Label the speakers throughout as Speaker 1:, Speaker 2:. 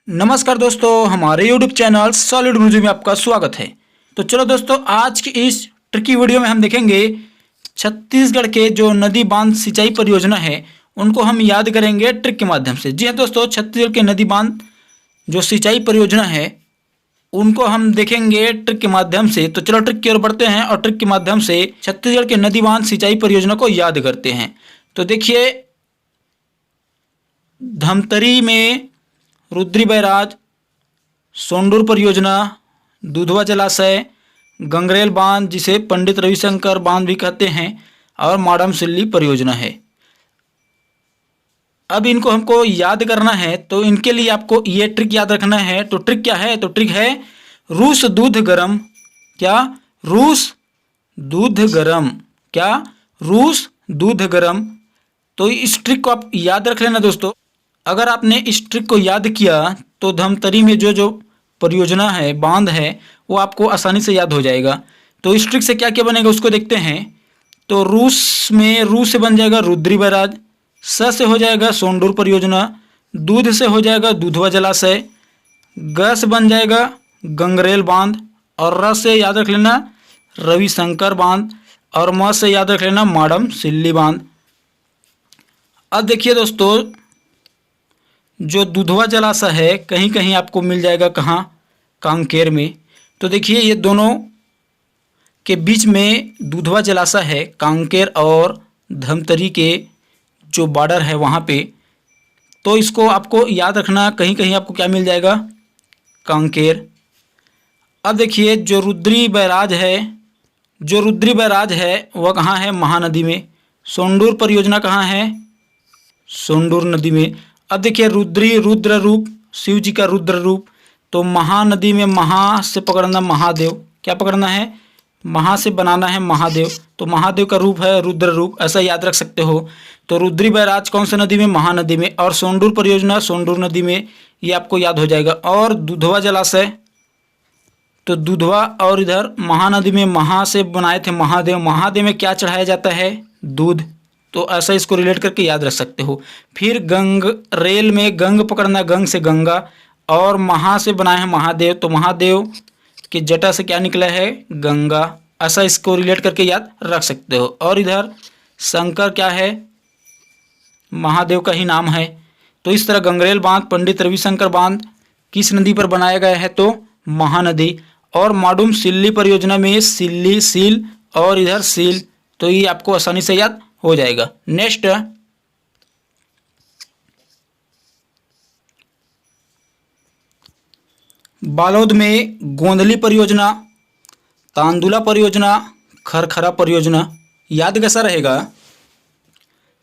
Speaker 1: नमस्कार दोस्तों, हमारे YouTube चैनल सॉलिड म्यूजिक में आपका स्वागत है। तो चलो दोस्तों, आज की इस ट्रिकी वीडियो में हम देखेंगे छत्तीसगढ़ के जो नदी बांध सिंचाई परियोजना है उनको हम याद करेंगे ट्रिक के माध्यम से। जी हाँ दोस्तों, छत्तीसगढ़ के नदी बांध जो सिंचाई परियोजना है उनको हम देखेंगे ट्रिक के माध्यम से। तो चलो ट्रिक की ओर बढ़ते हैं और ट्रिक के माध्यम से छत्तीसगढ़ के नदी बांध सिंचाई परियोजना को याद करते हैं। तो देखिए, धमतरी में रुद्री बैराज, सोंडूर परियोजना, दुधवा जलाशय, गंगरेल बांध जिसे पंडित रविशंकर बांध भी कहते हैं, और माडम सिल्ली परियोजना है। अब इनको हमको याद करना है, तो इनके लिए आपको ये ट्रिक याद रखना है। तो ट्रिक क्या है? तो ट्रिक है रूस दूध गरम। क्या? रूस दूध गरम। क्या? रूस दूध गरम। तो इस ट्रिक को आप याद रख लेना दोस्तों। अगर आपने इस ट्रिक को याद किया तो धमतरी में जो परियोजना है, बांध है, वो आपको आसानी से याद हो जाएगा। तो इस ट्रिक से क्या क्या बनेगा उसको देखते हैं। तो रूस में रू से बन जाएगा रुद्री बैराज, स से हो जाएगा सोंडूर परियोजना, दूध से हो जाएगा दुधवा जलाशय, ग से बन जाएगा गंगरेल बांध, और र से याद रख लेना रविशंकर बांध, और म से याद रख लेना माडम सिल्ली बांध। अब देखिए दोस्तों, जो दुधवा जलाशय है कहीं कहीं आपको मिल जाएगा, कहाँ? कांकेर में। तो देखिए, ये दोनों के बीच में दुधवा जलाशय है, कांकेर और धमतरी के जो बॉर्डर है वहाँ पे। तो इसको आपको याद रखना, कहीं कहीं आपको क्या मिल जाएगा? कांकेर। अब देखिए, जो रुद्री बैराज है वह कहाँ है? महानदी में। सोंडूर परियोजना कहाँ है? सोंडूर नदी में। अब देखिए, रुद्री रुद्र रूप, शिव जी का रुद्र रूप। तो महानदी में महा से पकड़ना महादेव। क्या पकड़ना है? महा से बनाना है महादेव। तो महादेव का रूप है रुद्र रूप, ऐसा याद रख सकते हो। तो रुद्री बैराज कौन सा नदी में? महानदी में। और सोंडूर परियोजना सोंडूर नदी में, ये आपको याद हो जाएगा। और दुधवा जलाशय, तो दुधवा और इधर महानदी में महा से बनाए थे महादेव। महादेव में क्या चढ़ाया जाता है? दूध। तो ऐसा इसको रिलेट करके याद रख सकते हो। फिर गंग रेल में गंग पकड़ना, गंग से गंगा, और महा से बनाए हैं महादेव। तो महादेव की जटा से क्या निकला है? गंगा। ऐसा इसको रिलेट करके याद रख सकते हो। और इधर शंकर क्या है? महादेव का ही नाम है। तो इस तरह गंगरेल बांध, पंडित रविशंकर बांध किस नदी पर बनाया गया है? तो महानदी। और माडूम सिल्ली परियोजना में सिल्ली सील और इधर सील, तो ये आपको आसानी से याद हो जाएगा। नेक्स्ट, बालोद में गोंदली परियोजना, तांदुला परियोजना, खरखरा परियोजना। याद कैसा रहेगा?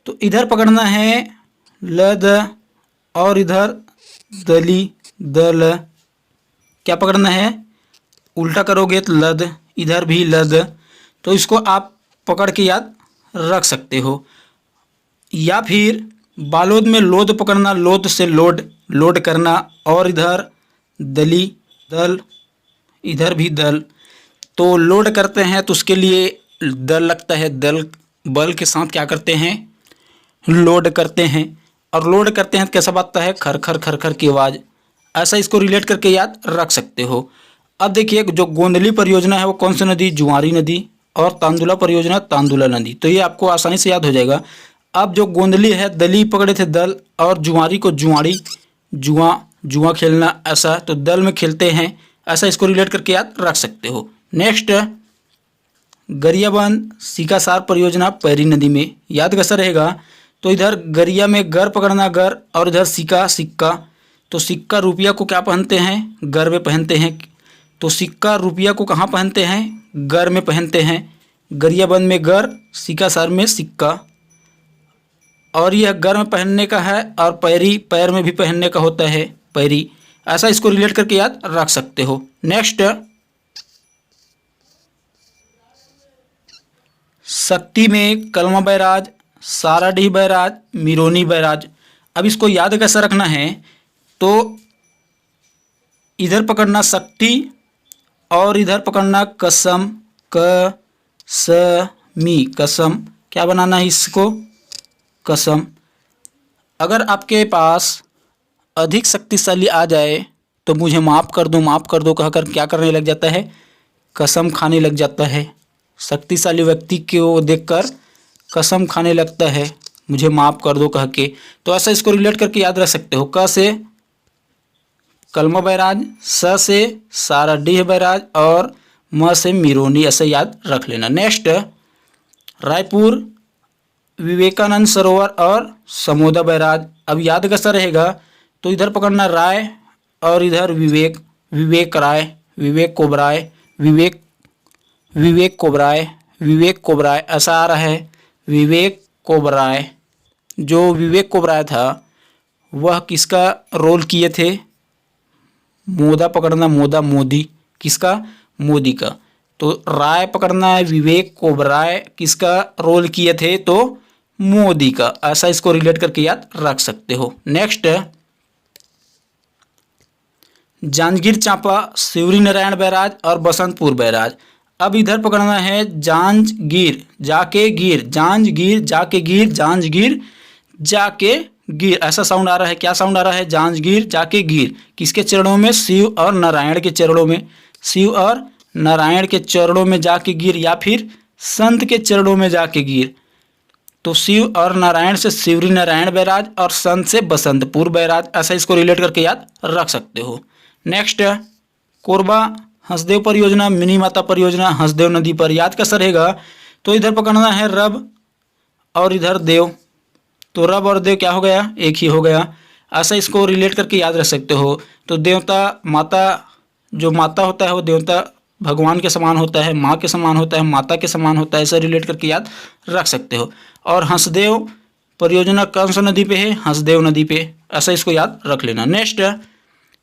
Speaker 1: तो इधर पकड़ना है लद, और इधर दली दल। क्या पकड़ना है? उल्टा करोगे तो लद, इधर भी लद। तो इसको आप पकड़ के याद रख सकते हो। या फिर बालोद में लोद पकड़ना, लोद से लोड, लोड करना, और इधर दली दल, इधर भी दल। तो लोड करते हैं तो उसके लिए दल लगता है, दल बल के साथ क्या करते हैं? लोड करते हैं। और लोड करते हैं तो कैसा बाजता है? खर खर खर खर की आवाज़। ऐसा इसको रिलेट करके याद रख सकते हो। अब देखिए, जो गोंदली परियोजना है वो कौन सी नदी? जुआरी नदी। और तांदुला परियोजना तांदुला नदी। तो ये आपको आसानी से याद हो जाएगा। अब जो गोंदली है, दली पकड़े थे दल, और जुआरी को जुआड़ी, जुआ खेलना, ऐसा। तो दल में खेलते हैं, ऐसा इसको रिलेट करके याद रख सकते हो। नेक्स्ट, गरियाबंद सीकासार परियोजना पैरी नदी में। याद कैसा रहेगा? तो इधर गरिया में गर पकड़ना, गर, और इधर सिक्का सिक्का। तो सिक्का रुपया को क्या पहनते हैं? गर में पहनते हैं। तो सिक्का रुपया को कहाँ पहनते हैं? गर में पहनते हैं। गरियाबंद में गर, सीकासार में सिक्का। और यह गर में पहनने का है, और पैरी पैर में भी पहनने का होता है, पैरी। ऐसा इसको रिलेट करके याद रख सकते हो। नेक्स्ट, शक्ति में कलमा बैराज, साराडीह बैराज, मिरोनी बैराज। अब इसको याद कैसा रखना है? तो इधर पकड़ना शक्ति, और इधर पकड़ना कसम, क स मी, कसम। क्या बनाना है इसको? कसम। अगर आपके पास अधिक शक्तिशाली आ जाए तो मुझे माफ़ कर दो कहकर क्या करने लग जाता है, कसम खाने लग जाता है। शक्तिशाली व्यक्ति को देखकर कसम खाने लगता है, मुझे माफ़ कर दो कह के। तो ऐसा इसको रिलेट करके याद रख सकते हो। क से कलमा बैराज, स से सारा डीह बैराज और म से मिरोनी, ऐसे याद रख लेना। नेक्स्ट, रायपुर, विवेकानंद सरोवर और समोदा बैराज। अब याद कैसा रहेगा, तो इधर पकड़ना राय और इधर विवेक, विवेक राय, विवेक कोबराय, विवेक कोबराय, विवेक कोबराय, ऐसा आ रहा है विवेक कोबराय। जो विवेक कोबराय था वह किसका रोल किए थे, मोदा पकड़ना, मोदा मोदी, किसका, मोदी का। तो राय पकड़ना है, विवेक कोबराय किसका रोल किए थे, तो मोदी का। ऐसा इसको रिलेट करके याद रख सकते हो। नेक्स्ट, जांजगीर चांपा, शिवरी नारायण बैराज और बसंतपुर बैराज। अब इधर पकड़ना है जांजगीर जाके गिर, जांजगीर जाके गिर, जांजगीर जाके गिर, ऐसा साउंड आ रहा है। क्या साउंड आ रहा है, जांजगीर जाके गिर। किसके चरणों में, शिव और नारायण के चरणों में, शिव और नारायण के चरणों में जाके गिर, या फिर संत के चरणों में जाके गिर। तो शिव और नारायण से शिवरी नारायण बैराज और संत से बसंतपुर बैराज, ऐसा इसको रिलेट करके याद रख सकते हो। नेक्स्ट, कोरबा हंसदेव परियोजना, मिनी माता परियोजना हंसदेव नदी पर। याद कैसा रहेगा, तो इधर पकड़ना है रब और इधर देव, तो रब और देव क्या हो गया, एक ही हो गया। ऐसा इसको रिलेट करके याद रख सकते हो। तो देवता माता, जो माता होता है वो देवता भगवान के समान होता है, माँ के समान होता है, माता के समान होता है, ऐसा रिलेट करके याद रख सकते हो। और हंसदेव परियोजना कौन सा नदी पे है, हंसदेव नदी पे, ऐसा इसको याद रख लेना। नेक्स्ट,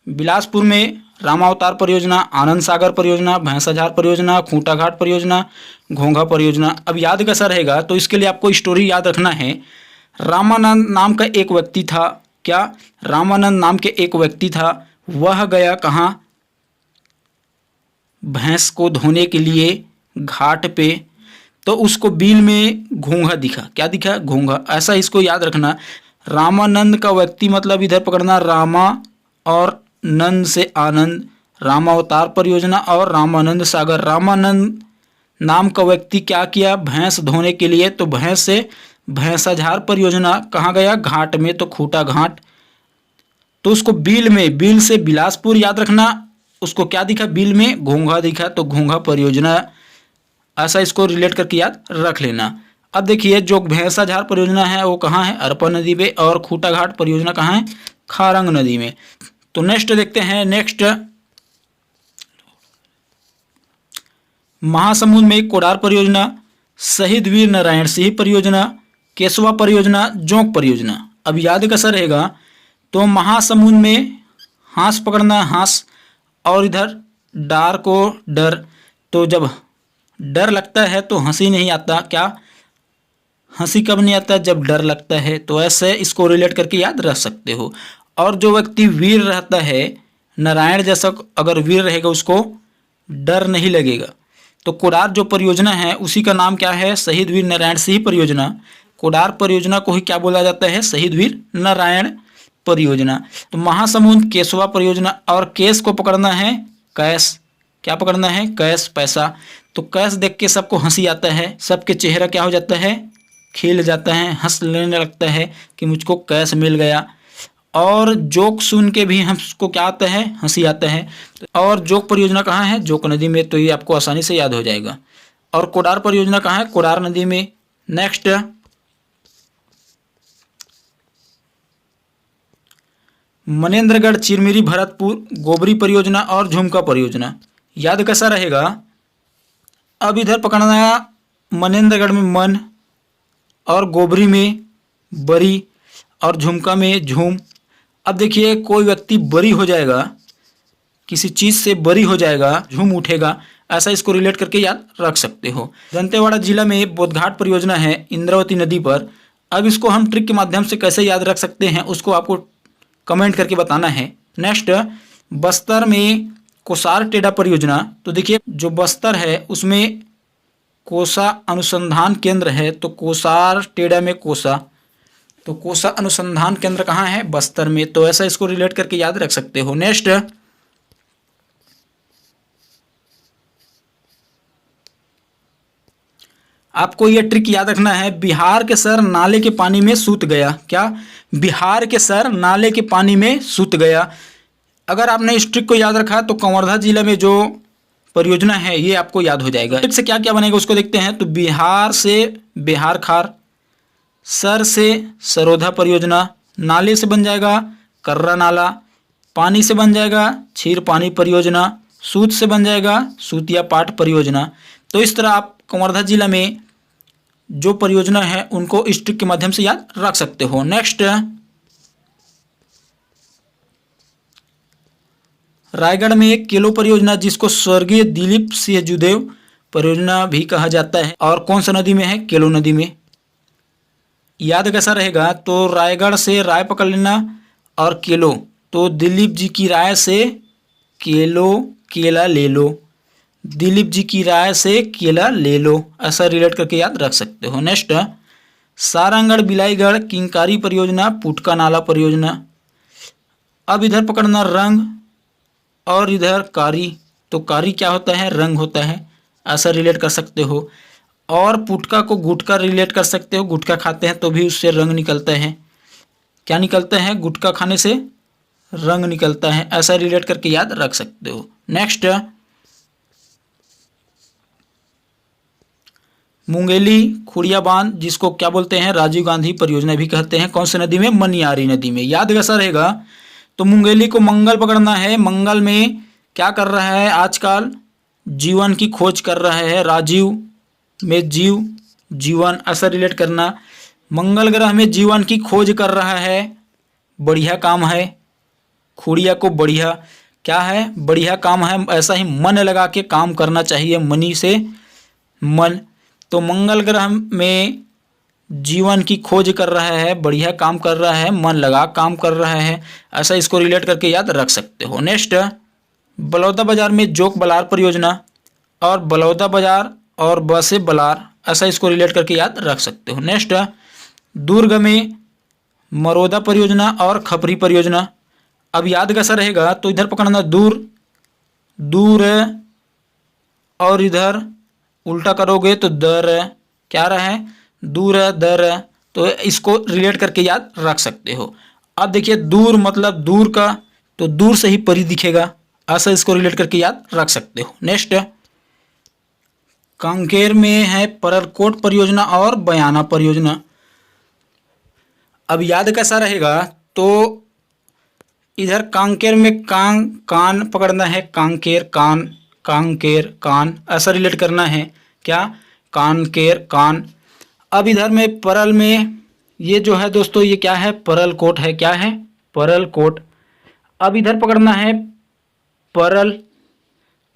Speaker 1: बिलासपुर में रामावतार परियोजना, आनंद सागर परियोजना, भैंसाझार परियोजना, खूंटा घाट परियोजना, घोंघा परियोजना। अब याद कैसा रहेगा, तो इसके लिए आपको स्टोरी याद रखना है। रामानंद नाम का एक व्यक्ति था, क्या, रामानंद नाम के एक व्यक्ति था, वह गया कहाँ, भैंस को धोने के लिए घाट पे, तो उसको बील में घोंघा दिखा। क्या दिखा, घोंघा। ऐसा इसको याद रखना। रामानंद का व्यक्ति मतलब इधर पकड़ना रामा और नंद से आनंद, रामावतार परियोजना और रामानंद सागर। रामानंद नाम का व्यक्ति क्या किया, भैंस धोने के लिए, तो भैंस से भैंसाझार परियोजना कहाँ गया, घाट में, तो खूंटा घाट। तो उसको बील में, बील से बिलासपुर याद रखना, उसको क्या दिखा, बील में घोंघा दिखा, तो घोंघा परियोजना। ऐसा इसको रिलेट करके याद रख लेना। अब देखिए जो भैंसाझार परियोजना है वो कहाँ है, अरपा नदी पे, और खूंटा घाट परियोजना कहाँ है, खारंग नदी में। तो नेक्स्ट देखते हैं। नेक्स्ट, महासमुंद में कोडार परियोजना, शहीद वीर नारायण सिंह परियोजना, केशवा परियोजना, जोंक परियोजना। अब याद कैसा रहेगा, तो महासमुंद में हांस पकड़ना, हांस, और इधर डार को डर। तो जब डर लगता है तो हंसी नहीं आता, क्या, हंसी कब नहीं आता, जब डर लगता है। तो ऐसे इसको रिलेट करके याद रख सकते हो। और जो व्यक्ति वीर रहता है, नारायण जैसा अगर वीर रहेगा, उसको डर नहीं लगेगा। तो कोडार जो परियोजना है उसी का नाम क्या है, शहीद वीर नारायण सिंह परियोजना। कोडार परियोजना को ही क्या बोला जाता है, शहीद वीर नारायण परियोजना। तो महासमुंद केशवा परियोजना, और केस को पकड़ना है कैश, क्या पकड़ना है, कैश, पैसा। तो कैश देख के सबको हंसी आता है, सबके चेहरा क्या हो जाता है, खिल जाता है, हंस लेने लगता है कि मुझको कैश मिल गया। और जोक सुन के भी हमको क्या आता है, हंसी आता है। और जोक परियोजना कहाँ है, जोक नदी में, तो ये आपको आसानी से याद हो जाएगा। और कोडार परियोजना कहाँ है, कोडार नदी में। नेक्स्ट, मनेंद्रगढ़, चिरमिरी, भरतपुर, गोबरी परियोजना और झुमका परियोजना। याद कैसा रहेगा, अब इधर पकड़ना मनेंद्रगढ़ में मन, और गोबरी में बरी, और झुमका में झूम। अब देखिए कोई व्यक्ति बरी हो जाएगा, किसी चीज़ से बरी हो जाएगा, झूम उठेगा, ऐसा इसको रिलेट करके याद रख सकते हो। दंतेवाड़ा जिला में बोधघाट परियोजना है इंद्रावती नदी पर। अब इसको हम ट्रिक के माध्यम से कैसे याद रख सकते हैं उसको आपको कमेंट करके बताना है। नेक्स्ट, बस्तर में कोसार टेढ़ा परियोजना। तो देखिए जो बस्तर है उसमें कोसा अनुसंधान केंद्र है, तो कोसार टेढ़ा में कोसा, तो कोसा अनुसंधान केंद्र कहाँ है? बस्तर में। तो ऐसा इसको रिलेट करके याद रख सकते हो। नेक्स्ट, आपको ये ट्रिक याद रखना है, बिहार के सर नाले के पानी में सूत गया। क्या? बिहार के सर नाले के पानी में सूत गया। अगर आपने इस ट्रिक को याद रखा तो कवर्धा जिले में जो परियोजना है ये आपको याद हो जाएगा। ट्रिक से क्या क्या बनेगा उसको देखते हैं। तो बिहार से बिहार खार, सर से सरोधा परियोजना, नाले से बन जाएगा कर्रा नाला, पानी से बन जाएगा क्षीर पानी परियोजना, सूत से बन जाएगा सूतिया पाट परियोजना। तो इस तरह आप कवर्धा जिला में जो परियोजना है उनको इस ट्रिक के माध्यम से याद रख सकते हो। नेक्स्ट, रायगढ़ में एक केलो परियोजना जिसको स्वर्गीय दिलीप सिंह जूदेव परियोजना भी कहा जाता है, और कौन सा नदी में है? केलो नदी में। याद कैसा रहेगा? तो रायगढ़ से राय पकड़ लेना और केलो, तो दिलीप जी की राय से केलो केला ले लो, दिलीप जी की राय से केला ले लो, ऐसा रिलेट करके याद रख सकते हो। नेक्स्ट, सारंगढ़ बिलाईगढ़ किंकारी परियोजना, पुटका नाला परियोजना। अब इधर पकड़ना रंग और इधर कारी, तो कारी क्या होता है? रंग होता है, ऐसा रिलेट कर सकते हो। और पुटका को गुटका रिलेट कर सकते हो, गुटका खाते हैं तो भी उससे रंग निकलता है। क्या निकलता है? गुटका खाने से रंग निकलता है, ऐसा रिलेट करके याद रख सकते हो। नेक्स्ट, मुंगेली खुड़िया बांध जिसको क्या बोलते हैं? राजीव गांधी परियोजना भी कहते हैं, कौन सी नदी में? मनियारी नदी में। याद कैसा रहेगा? तो मुंगेली को मंगल पकड़ना है, मंगल में क्या कर रहा है आजकल? जीवन की खोज कर रहा है, राजीव में जीव जीवन, ऐसा रिलेट करना। मंगल ग्रह में जीवन की खोज कर रहा है, बढ़िया काम है। खुड़िया को बढ़िया क्या है? बढ़िया काम है, ऐसा ही मन लगा के काम करना चाहिए, मनी से मन। तो मंगल ग्रह में जीवन की खोज कर रहा है, बढ़िया काम कर रहा है, मन लगा काम कर रहा है, ऐसा इसको रिलेट करके याद रख सकते हो। नेक्स्ट, बलौदा बाजार में जोक बलार परियोजना, और बलौदा बाजार और ब से बलार, ऐसा इसको रिलेट करके याद रख सकते हो। नेक्स्ट, दुर्ग में मरोदा परियोजना और खपरी परियोजना। अब याद कैसा रहेगा? तो इधर पकड़ना दूर दूर, और इधर उल्टा करोगे तो दर, क्या रहा है? दूर दर, तो इसको रिलेट करके याद रख सकते हो। अब देखिए दूर मतलब दूर का, तो दूर से ही परी दिखेगा, ऐसा इसको रिलेट करके याद रख सकते हो। नेक्स्ट, कांकेर में है परलकोट परियोजना और बयाना परियोजना। अब याद कैसा रहेगा? तो इधर कांकेर में कान पकड़ना है, कांकेर कान, कांकेर कान, ऐसा रिलेट करना है। क्या? कानकेर कान। अब इधर में परल में ये जो है दोस्तों ये क्या है? परलकोट है। क्या है? परलकोट। अब इधर पकड़ना है परल,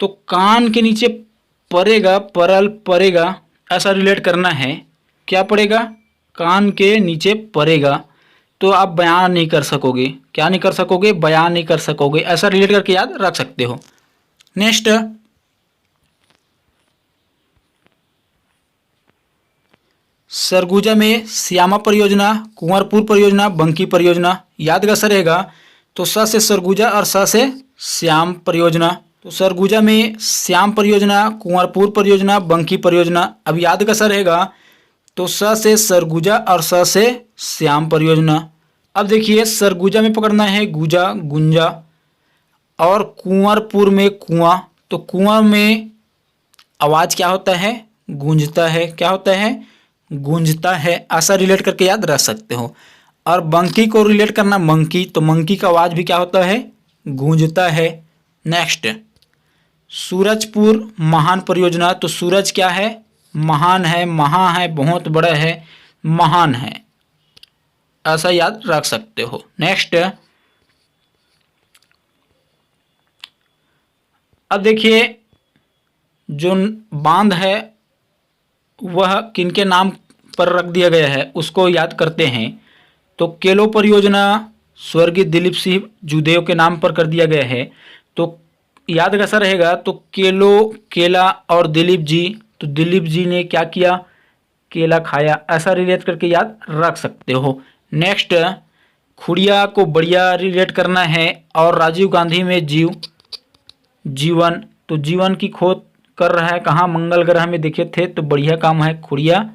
Speaker 1: तो कान के नीचे पड़ेगा परल, पड़ेगा, ऐसा रिलेट करना है। क्या पड़ेगा? कान के नीचे पड़ेगा, तो आप बयान नहीं कर सकोगे। क्या नहीं कर सकोगे? बयान नहीं कर सकोगे, ऐसा रिलेट करके याद रख सकते हो। नेक्स्ट, सरगुजा में श्यामा परियोजना, कुंवरपुर परियोजना, बंकी परियोजना। याद कैसा रहेगा? तो स से सरगुजा और स से श्याम परियोजना। तो सरगुजा में श्याम परियोजना, कुंवरपुर परियोजना, बंकी परियोजना। अब याद कैसा रहेगा? तो स से सरगुजा और स से श्याम परियोजना। अब देखिए सरगुजा में पकड़ना है गुजा गुंजा, और कुंवरपुर में कुआं, तो कुआं में आवाज़ क्या होता है? गूंजता है। क्या होता है? गूंजता है, ऐसा रिलेट करके याद रख सकते हो। और बंकी को रिलेट करना मंकी, तो मंकी का आवाज़ भी क्या होता है? गूंजता है। नेक्स्ट, सूरजपुर महान परियोजना, तो सूरज क्या है? महान है, महा है, बहुत बड़ा है, महान है, ऐसा याद रख सकते हो। नेक्स्ट, अब देखिए जो बांध है वह किनके नाम पर रख दिया गया है उसको याद करते हैं। तो केलो परियोजना स्वर्गीय दिलीप सिंह जूदेव के नाम पर कर दिया गया है, तो याद कैसा रहेगा? तो केलो केला और दिलीप जी, तो दिलीप जी ने क्या किया? केला खाया, ऐसा रिलेट करके याद रख सकते हो। नेक्स्ट, खुड़िया को बढ़िया रिलेट करना है और राजीव गांधी में जीवन, तो जीवन की खोज कर रहा है कहाँ, मंगल ग्रह में देखे थे, तो बढ़िया काम है खुड़िया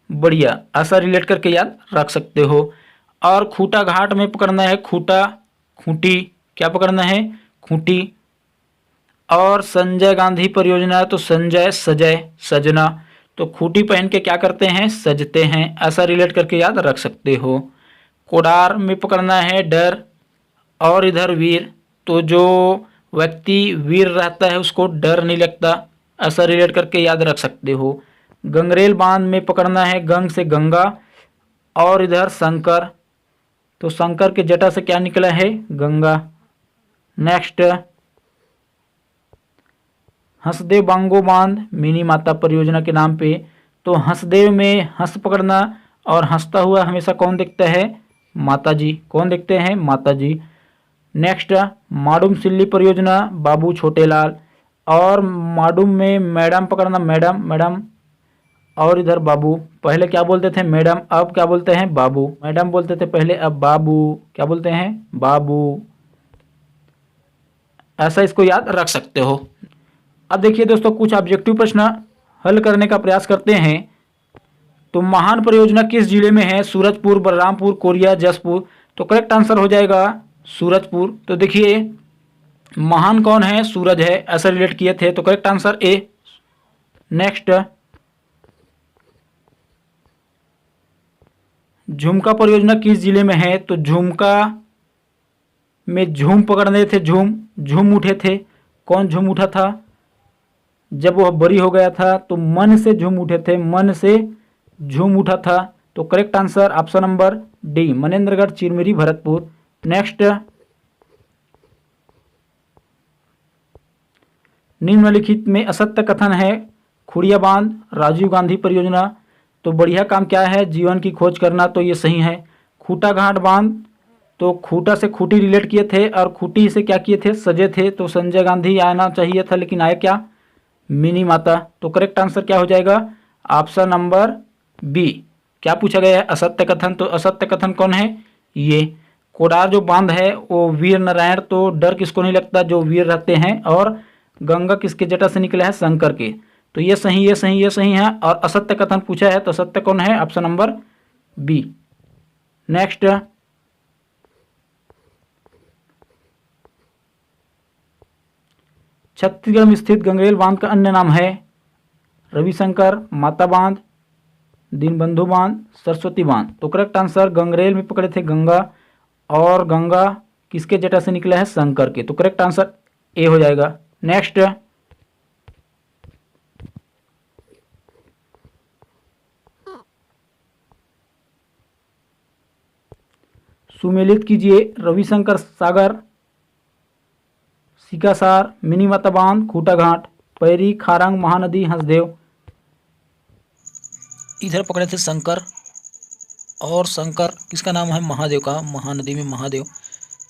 Speaker 1: बढ़िया, ऐसा रिलेट करके याद रख सकते हो। और खूटा घाट में पकड़ना है खूटा खूंटी, क्या पकड़ना है, खूंटी। और संजय गांधी परियोजना, तो संजय सजय सजना, तो खूंटी पहन के क्या करते हैं, सजते हैं, ऐसा रिलेट करके याद रख सकते हो। कोडार में पकड़ना है डर और इधर वीर, तो जो व्यक्ति वीर रहता है उसको डर नहीं लगता, ऐसा रिलेट करके याद रख सकते हो। गंगरेल बांध में पकड़ना है गंग से गंगा और इधर शंकर, तो शंकर के जटा से क्या निकला है, गंगा। नेक्स्ट, हंसदेव बांगो बांध मिनी माता परियोजना के नाम पे, तो हंसदेव में हंस पकड़ना और हंसता हुआ हमेशा कौन दिखता है, माता जी, कौन दिखते हैं, माता जी। नेक्स्ट, माडूम सिल्ली परियोजना बाबू छोटेलाल, और माडूम में मैडम पकड़ना, मैडम मैडम और इधर बाबू, पहले क्या बोलते थे मैडम, अब क्या बोलते हैं बाबू, मैडम बोलते थे पहले, अब बाबू, क्या बोलते हैं बाबू, ऐसा इसको याद रख सकते हो। अब देखिए दोस्तों, कुछ ऑब्जेक्टिव प्रश्न हल करने का प्रयास करते हैं। तो महान परियोजना किस जिले में है, सूरजपुर, बलरामपुर, कोरिया, जसपुर, तो करेक्ट आंसर हो जाएगा सूरजपुर। तो देखिए महान कौन है, सूरज है, ऐसा रिलेट किए थे, तो करेक्ट आंसर ए। नेक्स्ट, झुमका परियोजना किस जिले में है, तो झुमका में झूम पकड़ने थे, झूम उठे थे, कौन झूम उठा था, जब वह बरी हो गया था तो मन से झूम उठे थे, मन से झूम उठा था, तो correct answer option number D, Manendragarh, Chirmiri, Bharatpur. Next, निम्नलिखित में असत्य कथन है, खुड़िया बांध राजीव गांधी परियोजना, तो बढ़िया काम क्या है, जीवन की खोज करना, तो ये सही है। खूटा घाट बांध, तो खूटा से खूटी रिलेट किए थे और खूटी से क्या किए थे, सजे थे, तो संजय गांधी आना चाहिए था लेकिन आए क्या, मिनी माता, तो करेक्ट आंसर क्या हो जाएगा, ऑप्शन नंबर बी। क्या पूछा गया है, असत्य कथन, तो असत्य कथन कौन है, ये कोडार जो बांध है वो वीर नारायण, तो डर किसको नहीं लगता, जो वीर रहते हैं, और गंगा किसके जटा से निकला है, शंकर के, तो ये सही ये सही ये सही है। और असत्य कथन पूछा है तो असत्य कौन है, option number B. Next, Chhattisgarh में स्थित गंगरेल बांध का अन्य नाम है, रविशंकर, माता बांध, दीनबंधु बांध, सरस्वती बांध, तो करेक्ट आंसर गंगरेल में पकड़े थे गंगा, और गंगा किसके जटा से निकला है, शंकर के, तो करेक्ट आंसर ए हो जाएगा। नेक्स्ट, सुमेलित कीजिए रविशंकर सागर, सिकासार, मिनी माता बांध, खूटा घाट, पैरी, खारंग, महानदी, हंसदेव,
Speaker 2: इधर पकड़े थे शंकर, और शंकर किसका नाम है, महादेव का, महानदी में महादेव,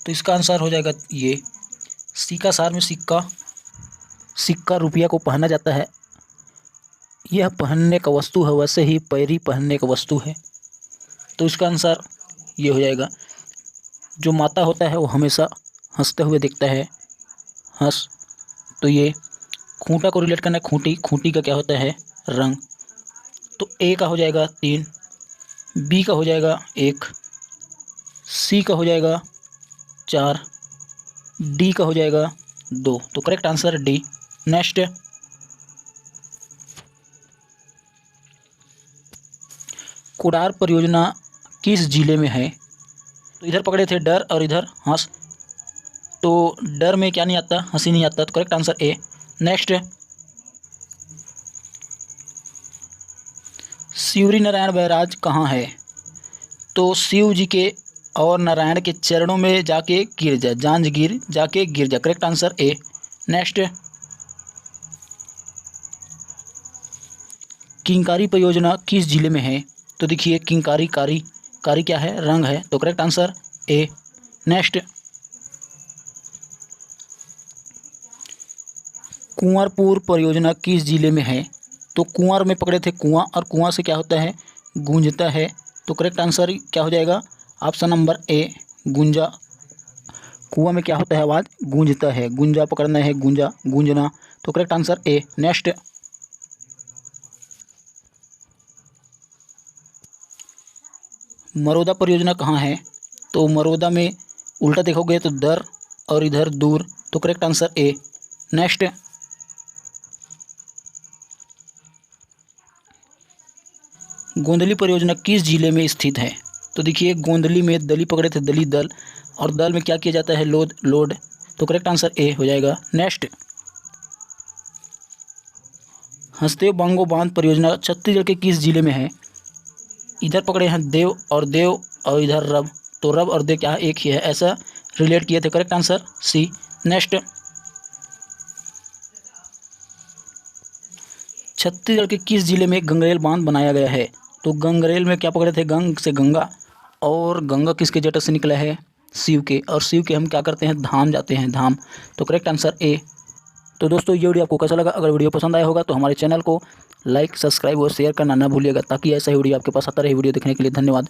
Speaker 2: तो इसका आंसर हो जाएगा ये। सिकासार में सिक्का रुपया को पहना जाता है, यह पहनने का वस्तु है, वैसे ही पैरी पहनने का वस्तु है, तो इसका आंसर ये हो जाएगा। जो माता होता है वो हमेशा हंसते हुए दिखता है, हंस, तो ये खूंटा को रिलेट करना है, खूंटी का क्या होता है, रंग, तो ए का हो जाएगा 3, बी का हो जाएगा 1, सी का हो जाएगा 4, डी का हो जाएगा 2, तो correct answer D. Next, Kodar परियोजना किस जिले में है, तो इधर पकड़े थे डर और इधर हंस, तो डर में क्या नहीं आता, हंसी नहीं आता, तो correct answer A. Next, Shivri Narayan barrage कहाँ है, तो शिव जी के और नारायण के चरणों में जाके गिर जा, जांजगीर जाके गिर जा, करेक्ट आंसर ए। नेक्स्ट, किंकारी परियोजना किस जिले में है, तो देखिए किंकारी, कारी क्या है, रंग है, तो correct answer A. Next, Kunwarpur परियोजना किस जिले में है, तो कुंवर में पकड़े थे कुआं, और कुआं से क्या होता है, गूंजता है, तो करेक्ट आंसर क्या हो जाएगा, ऑप्शन नंबर ए गुंजा। कुआं में क्या होता है? आवाज़ गूंजता है। गुंजा पकड़ना है, गूंजा, गूंजना। तो correct answer A. Next, Maroda परियोजना कहाँ है? तो मरोदा में उल्टा देखोगे तो दर और इधर दूर। तो करेक्ट आंसर ए। नेक्स्ट, गोंदली परियोजना किस जिले में स्थित है? तो देखिए, गोंदली में दली पकड़े थे, दली दल, और दल में क्या किया जाता है? Load, load. तो करेक्ट आंसर ए हो जाएगा। नेक्स्ट, हसदेव बांगो बांध परियोजना छत्तीसगढ़ के किस जिले में है? इधर पकड़े हैं देव और इधर रब। तो रब और देव क्या एक ही है, ऐसा रिलेट किए थे। Correct answer C. Next, Chhattisgarh के किस जिले में गंगरेल बांध बनाया गया है? तो गंगरेल में क्या पकड़े थे? गंग से गंगा, और गंगा किसके जटा से निकला है? शिव के, और शिव के हम क्या करते हैं? धाम जाते हैं, धाम। तो करेक्ट आंसर ए। तो दोस्तों, ये वीडियो आपको कैसा लगा? अगर वीडियो पसंद आया होगा तो हमारे चैनल को लाइक, सब्सक्राइब और शेयर करना ना भूलिएगा, ताकि ऐसा ही वीडियो आपके पास आता रहे। वीडियो देखने के लिए धन्यवाद।